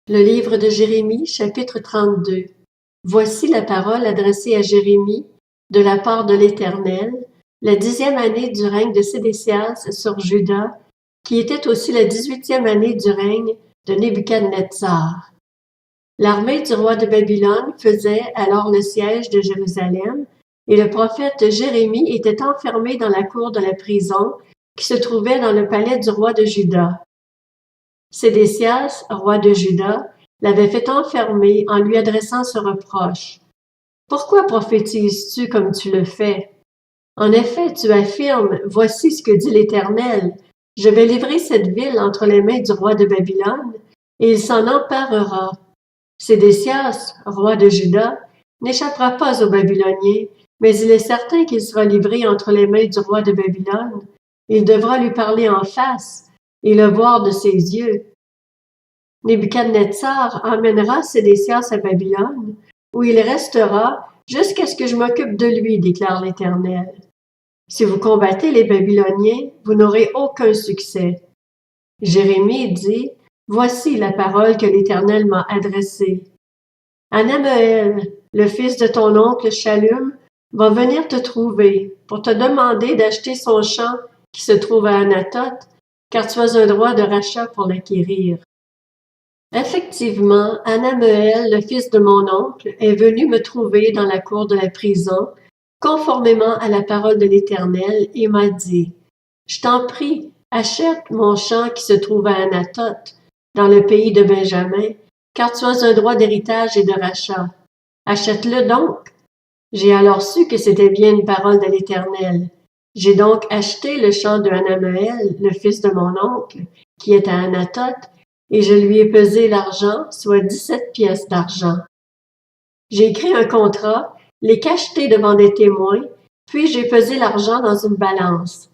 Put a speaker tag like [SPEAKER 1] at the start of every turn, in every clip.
[SPEAKER 1] Le livre de Jérémie, chapitre 32. Voici la parole adressée à Jérémie de la part de l'Éternel, la 10e année du règne de Sédécias sur Juda, qui était aussi la 18e année du règne de Nebuchadnezzar. L'armée du roi de Babylone faisait alors le siège de Jérusalem, et le prophète Jérémie était enfermé dans la cour de la prison qui se trouvait dans le palais du roi de Juda. Sédécias, roi de Juda, l'avait fait enfermer en lui adressant ce reproche. « Pourquoi prophétises-tu comme tu le fais? En effet, tu affirmes, « Voici ce que dit l'Éternel, je vais livrer cette ville entre les mains du roi de Babylone, et il s'en emparera. Sédécias, roi de Juda, n'échappera pas aux Babyloniens, mais il est certain qu'il sera livré entre les mains du roi de Babylone. Il devra lui parler en face et le voir de ses yeux. Nebuchadnezzar emmènera Sédécias à Babylone, où il restera jusqu'à ce que je m'occupe de lui, déclare l'Éternel. Si vous combattez les Babyloniens, vous n'aurez aucun succès. » Jérémie dit, « Voici la parole que l'Éternel m'a adressée. Anameël, le fils de ton oncle Shallum, va venir te trouver pour te demander d'acheter son champ qui se trouve à Anathoth, car tu as un droit de rachat pour l'acquérir. » Effectivement, Anameël, le fils de mon oncle, est venu me trouver dans la cour de la prison, conformément à la parole de l'Éternel, et m'a dit, « Je t'en prie, achète mon champ qui se trouve à Anathoth, dans le pays de Benjamin, car tu as un droit d'héritage et de rachat. Achète-le donc. » J'ai alors su que c'était bien une parole de l'Éternel. J'ai donc acheté le champ de Anameël, le fils de mon oncle, qui est à Anathoth, et je lui ai pesé l'argent, soit 17 pièces d'argent. J'ai écrit un contrat, l'ai cacheté devant des témoins, puis j'ai pesé l'argent dans une balance.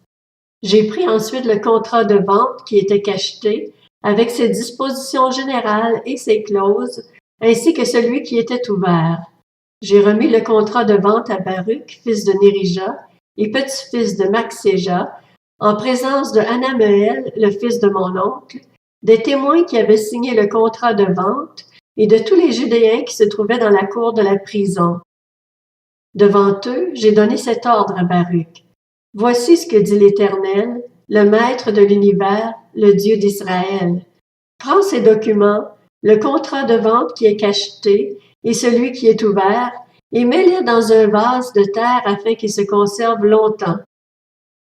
[SPEAKER 1] J'ai pris ensuite le contrat de vente qui était cacheté, avec ses dispositions générales et ses clauses, ainsi que celui qui était ouvert. J'ai remis le contrat de vente à Baruch, fils de Nérija, et petit-fils de Maxéja, en présence de Anameël, le fils de mon oncle, des témoins qui avaient signé le contrat de vente et de tous les Judéens qui se trouvaient dans la cour de la prison. Devant eux, j'ai donné cet ordre à Baruch. « Voici ce que dit l'Éternel, le Maître de l'univers, le Dieu d'Israël. Prends ces documents, le contrat de vente qui est cacheté et celui qui est ouvert, et mets-les dans un vase de terre afin qu'ils se conservent longtemps.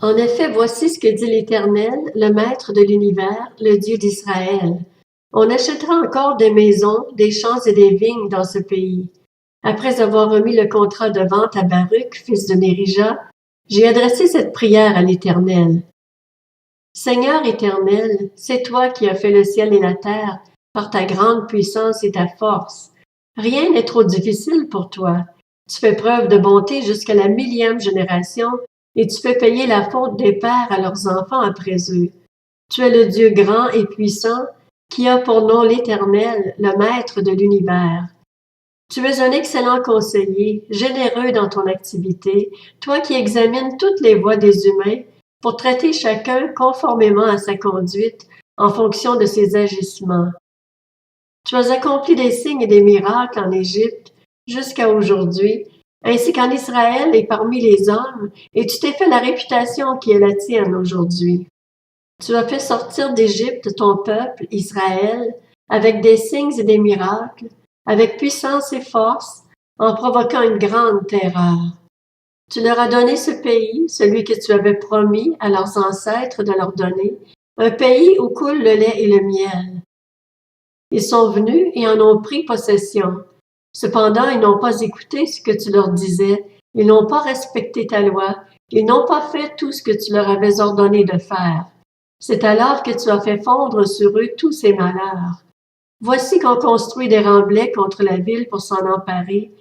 [SPEAKER 1] En effet, voici ce que dit l'Éternel, le Maître de l'univers, le Dieu d'Israël. On achètera encore des maisons, des champs et des vignes dans ce pays. Après avoir remis le contrat de vente à Baruch, fils de Nérija, j'ai adressé cette prière à l'Éternel. Seigneur éternel, c'est toi qui as fait le ciel et la terre par ta grande puissance et ta force. Rien n'est trop difficile pour toi. Tu fais preuve de bonté jusqu'à la 1000e génération et tu fais payer la faute des pères à leurs enfants après eux. Tu es le Dieu grand et puissant qui a pour nom l'Éternel, le Maître de l'univers. Tu es un excellent conseiller, généreux dans ton activité, toi qui examines toutes les voies des humains pour traiter chacun conformément à sa conduite en fonction de ses agissements. Tu as accompli des signes et des miracles en Égypte jusqu'à aujourd'hui, ainsi qu'en Israël et parmi les hommes, et tu t'es fait la réputation qui est la tienne aujourd'hui. Tu as fait sortir d'Égypte ton peuple, Israël, avec des signes et des miracles, avec puissance et force, en provoquant une grande terreur. Tu leur as donné ce pays, celui que tu avais promis à leurs ancêtres de leur donner, un pays où coule le lait et le miel. Ils sont venus et en ont pris possession. Cependant, ils n'ont pas écouté ce que tu leur disais, ils n'ont pas respecté ta loi, ils n'ont pas fait tout ce que tu leur avais ordonné de faire. C'est alors que tu as fait fondre sur eux tous ces malheurs. Voici qu'on construit des remblais contre la ville pour s'en emparer.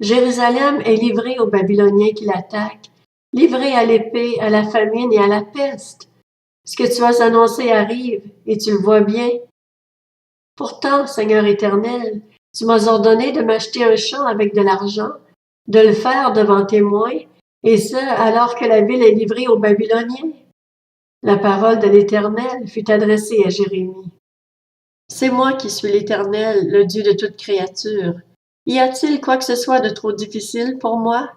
[SPEAKER 1] Jérusalem est livrée aux Babyloniens qui l'attaquent, livrée à l'épée, à la famine et à la peste. Ce que tu as annoncé arrive, et tu le vois bien. Pourtant, Seigneur éternel, tu m'as ordonné de m'acheter un champ avec de l'argent, de le faire devant témoins, et ce, alors que la ville est livrée aux Babyloniens. La parole de l'Éternel fut adressée à Jérémie. C'est moi qui suis l'Éternel, le Dieu de toute créature. Y a-t-il quoi que ce soit de trop difficile pour moi?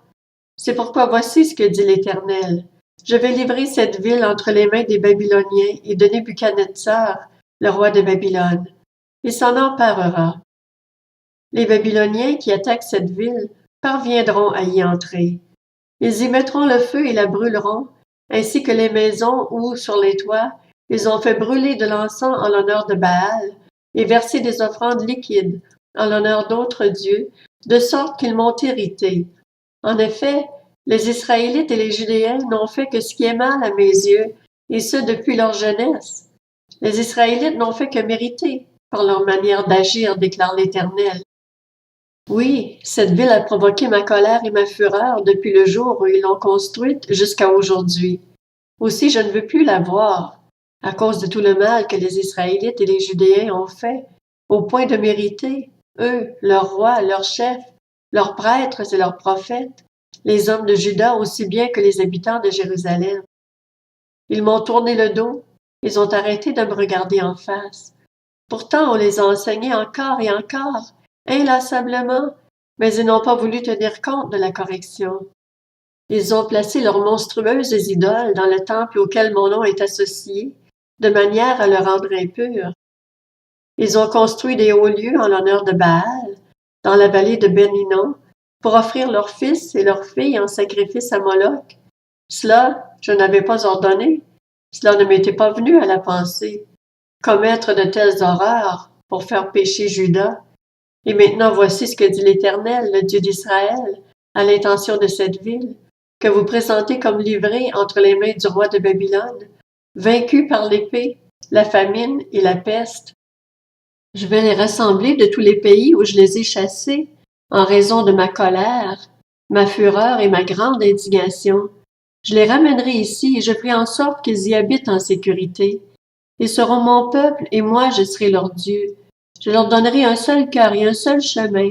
[SPEAKER 1] C'est pourquoi voici ce que dit l'Éternel. Je vais livrer cette ville entre les mains des Babyloniens et de Nebuchadnezzar, le roi de Babylone. Il s'en emparera. Les Babyloniens qui attaquent cette ville parviendront à y entrer. Ils y mettront le feu et la brûleront, ainsi que les maisons où, sur les toits, ils ont fait brûler de l'encens en l'honneur de Baal et verser des offrandes liquides en l'honneur d'autres dieux, de sorte qu'ils m'ont irrité. En effet, les Israélites et les Judéens n'ont fait que ce qui est mal à mes yeux, et ce depuis leur jeunesse. Les Israélites n'ont fait que mériter par leur manière d'agir, déclare l'Éternel. Oui, cette ville a provoqué ma colère et ma fureur depuis le jour où ils l'ont construite jusqu'à aujourd'hui. Aussi je ne veux plus la voir, à cause de tout le mal que les Israélites et les Judéens ont fait, au point de mériter, eux, leurs rois, leurs chefs, leurs prêtres et leurs prophètes, les hommes de Juda aussi bien que les habitants de Jérusalem. Ils m'ont tourné le dos, ils ont arrêté de me regarder en face. Pourtant on les a enseignés encore et encore, inlassablement, mais ils n'ont pas voulu tenir compte de la correction. Ils ont placé leurs monstrueuses idoles dans le temple auquel mon nom est associé, de manière à le rendre impur. Ils ont construit des hauts lieux en l'honneur de Baal, dans la vallée de Ben-Hinnom, pour offrir leurs fils et leurs filles en sacrifice à Moloch. Cela, je n'avais pas ordonné, cela ne m'était pas venu à la pensée. Commettre de telles horreurs pour faire pécher Juda. Et maintenant voici ce que dit l'Éternel, le Dieu d'Israël, à l'intention de cette ville, que vous présentez comme livrée entre les mains du roi de Babylone, vaincu par l'épée, la famine et la peste. Je vais les rassembler de tous les pays où je les ai chassés, en raison de ma colère, ma fureur et ma grande indignation. Je les ramènerai ici et je ferai en sorte qu'ils y habitent en sécurité. Ils seront mon peuple et moi je serai leur Dieu. Je leur donnerai un seul cœur et un seul chemin,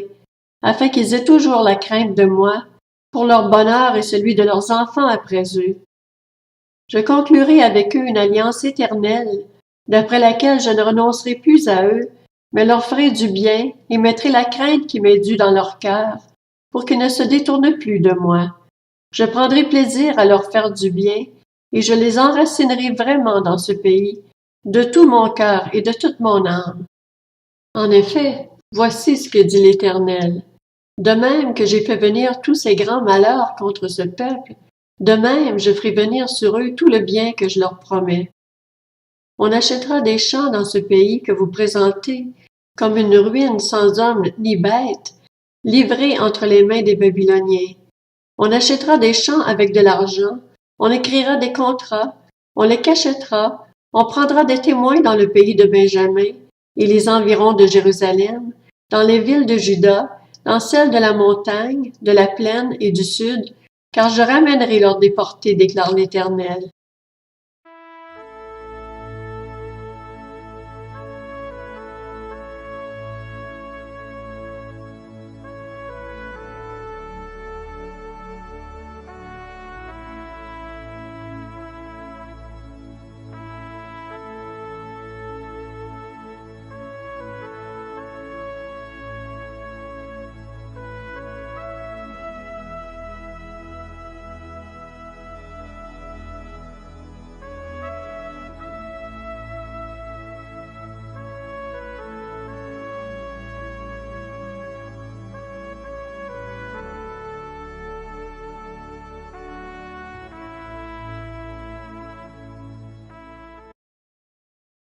[SPEAKER 1] afin qu'ils aient toujours la crainte de moi, pour leur bonheur et celui de leurs enfants après eux. Je conclurai avec eux une alliance éternelle, d'après laquelle je ne renoncerai plus à eux, mais leur ferai du bien et mettrai la crainte qui m'est due dans leur cœur, pour qu'ils ne se détournent plus de moi. Je prendrai plaisir à leur faire du bien, et je les enracinerai vraiment dans ce pays, de tout mon cœur et de toute mon âme. En effet, voici ce que dit l'Éternel. De même que j'ai fait venir tous ces grands malheurs contre ce peuple, de même je ferai venir sur eux tout le bien que je leur promets. On achètera des champs dans ce pays que vous présentez comme une ruine sans homme ni bête, livrée entre les mains des Babyloniens. On achètera des champs avec de l'argent, on écrira des contrats, on les cachètera, on prendra des témoins dans le pays de Benjamin et les environs de Jérusalem, dans les villes de Juda, dans celles de la montagne, de la plaine et du sud, car je ramènerai leurs déportés, déclare l'Éternel.